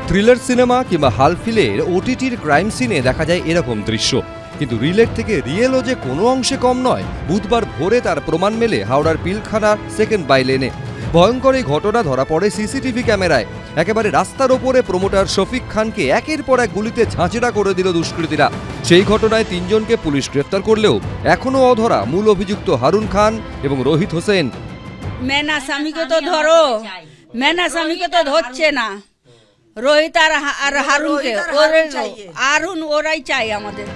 Thriller cinema কিংবা হালফিলের ওটিটির crime সিনে দেখা যায় এরকম দৃশ্য, কিন্তু রিলের থেকে রিয়েলও যে কোনো অংশে কম নয়। বুধবার ভোরে তার প্রমাণ মেলে হাওড়ার পিলখানার সেকেন্ড বাই লেনে। ভয়ঙ্কর এই ঘটনা ধরা পড়ে সিসিটিভি ক্যামেরায়। একেবারে রাস্তার ওপরে প্রমোটার শফিক খানকে একের পর এক গুলিতে ঝাঁঝরা করে দিল দুষ্কৃতীরা। সেই ঘটনায় 3 জনকে পুলিশ গ্রেফতার করলেও এখনও অধরা মূল অভিযুক্ত হারুন খান এবং রোহিত হোসেন। মেন আসামিকে তো ধরো, মেন আসামিকে তো ধরছে না। রোহিত আর হারুনকে, ওরাই চাই আমাদের।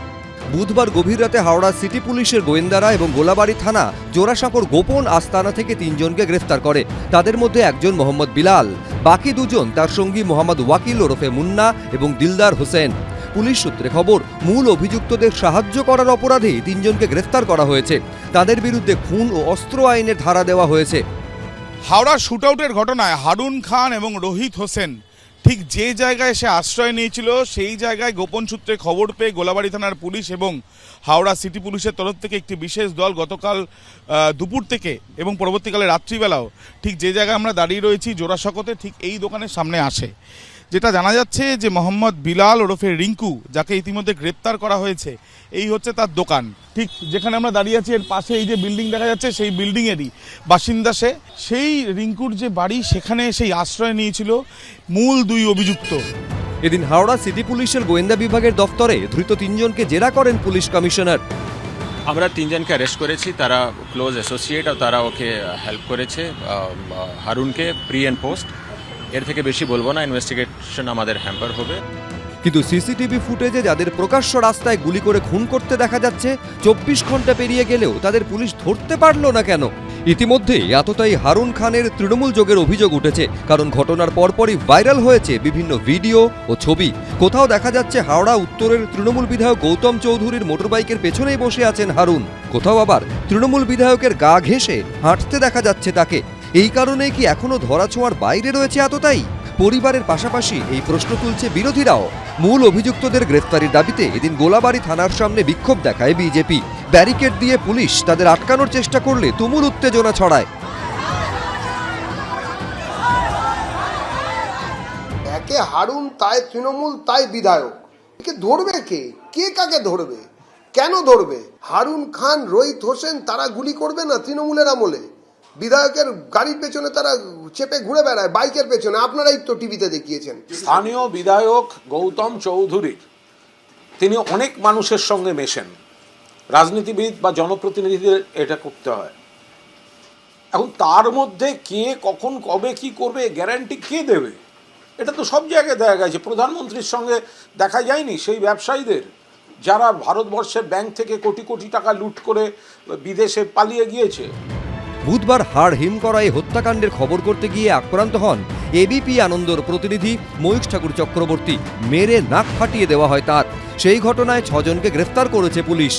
বুধবার গভীর রাতে হাওড়া সিটি পুলিশের গোয়েন্দারা এবং গোলাবাড়ি থানা জোড়াসাঁকোর গোপন আস্তানা থেকে 3 জনকে গ্রেফতার করে। তাদের মধ্যে একজন মোহাম্মদ বিলাল, বাকি 2 জন তার সঙ্গী মোহাম্মদ ওয়াকিল ওরফে মুন্না এবং দিলদার হোসেন। পুলিশ সূত্রে খবর, মূল অভিযুক্তদের সাহায্য করার অপরাধে 3 জনকে গ্রেফতার করা হয়েছে। তাদের বিরুদ্ধে খুন ও অস্ত্র আইনের ধারা দেওয়া হয়েছে। হাওড়া শুটআউটের ঘটনায় হারুন খান এবং রোহিত হোসেন ঠিক যে জায়গায় সে আশ্রয় নিয়েছিল সেই জায়গায় গোপন সূত্রে খবর পেয়ে গোলাবাড়ি থানার পুলিশ এবং হাওড়া সিটি পুলিশের তরফ থেকে একটি বিশেষ দল গতকাল দুপুর থেকে এবং পরবর্তীকালে রাত্রিবেলাও ঠিক যে জায়গায় আমরা দাঁড়িয়ে রয়েছি জোড়াসাঁকোতে ঠিক এই দোকানের সামনে আসে। যেটা জানা যাচ্ছে যে মোহাম্মদ বিলাল ওরফে রিঙ্কু, যাকে ইতিমধ্যে গ্রেপ্তার করা হয়েছে, এই হচ্ছে তার দোকান। ঠিক যেখানে আমরা দাঁড়িয়ে আছি এর পাশে এই যে বিল্ডিং দেখা যাচ্ছে সেই বিল্ডিংয়েরই বাসিন্দা সে। সেই রিঙ্কুর যে বাড়ি সেখানে সেই আশ্রয় নিয়েছিল মূল 2 অভিযুক্ত। এদিন হাওড়া সিটি পুলিশের গোয়েন্দা বিভাগের দফতরে ধৃত 3 জনকে জেরা করেন পুলিশ কমিশনার। আমরা 3 জনকে অ্যারেস্ট করেছি, তারা ক্লোজ অ্যাসোসিয়েট আর তারা ওকে হেল্প করেছে হারুনকে প্রি অ্যান্ড পোস্ট। এর থেকে বেশি বলবো না, ইনভেস্টিগেশন আমাদের হ্যাম্পার হবে। কিন্তু সিসিটিভি ফুটেজে যাদের প্রকাশ্য রাস্তায় গুলি করে খুন করতে দেখা যাচ্ছে, 24 ঘন্টা পেরিয়ে গেলেও তাদের পুলিশ ধরতে পারল না কেন? ইতিমধ্যে এতটাই হারুন খানের তৃণমূল যোগের অভিযোগ উঠেছে, কারণ ঘটনার পরপরই ভাইরাল হয়েছে বিভিন্ন ভিডিও ও ছবি। কোথাও দেখা যাচ্ছে হাওড়া উত্তরের তৃণমূল বিধায়ক গৌতম চৌধুরীর মোটরবাইকের পেছনেই বসে আছেন হারুন, কোথাও আবার তৃণমূল বিধায়কের গা ঘেঁষে হাঁটতে দেখা যাচ্ছে তাকে। এই কারণেই কি এখনো ধরাছোঁয়ার বাইরে রয়েছে এতটাই? পরিবারের পাশাপাশি এই প্রশ্ন তুলছে বিরোধীরাও। মূল অভিযুক্তদের গ্রেফতারির দাবিতে এদিন গোলাবাড়ি থানার সামনে বিক্ষোভ দেখায় বিজেপি। ব্যারিকেড দিয়ে পুলিশ তাদের আটকানোর চেষ্টা করলে তুমুল উত্তেজনা ছড়ায়। একে হারুন, তাই তৃণমূল, তাই বিধায়ক। একে ধরবে কে? কে কাকে ধরবে? কেন ধরবে? হারুন খান, রোহিত হোসেন তারা গুলি করবে না তৃণমূলের আমলে? বিধায়কের গাড়ির পেছনে তারা চেপে ঘুরে বেড়ায়, বাইকের পেছনে। আপনারাই তো টিভিতে দেখিয়েছেন। স্থানীয় বিধায়ক গৌতম চৌধুরী তিনি অনেক মানুষের সঙ্গে মেশেন। রাজনীতিবিদ বা জনপ্রতিনিধিদের এটা করতে হয়। এখন তার মধ্যে কে কখন কবে কি করবে গ্যারান্টি কে দেবে? এটা তো সব জায়গায় দেখা গেছে। প্রধানমন্ত্রীর সঙ্গে দেখা যায়নি সেই ব্যবসায়ীদের যারা ভারতবর্ষের ব্যাংক থেকে কোটি কোটি টাকা লুট করে বিদেশে পালিয়ে গিয়েছে। বুধবার হাড় হিম করা এই হত্যাকাণ্ডের খবর করতে গিয়ে আক্রান্ত হন এবিপি আনন্দর প্রতিনিধি ময়ূখ ঠাকুর চক্রবর্তী। মেরে নাক ফাটিয়ে দেওয়া হয় তার। সেই ঘটনায় 6 জনকে গ্রেফতার করেছে পুলিশ।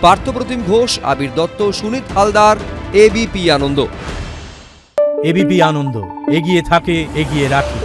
পার্থপ্রতিম ঘোষ, আবির দত্ত, সুনীত হালদার, এবিপি আনন্দ। এবিপি আনন্দ, এগিয়ে থাকে, এগিয়ে রাখে।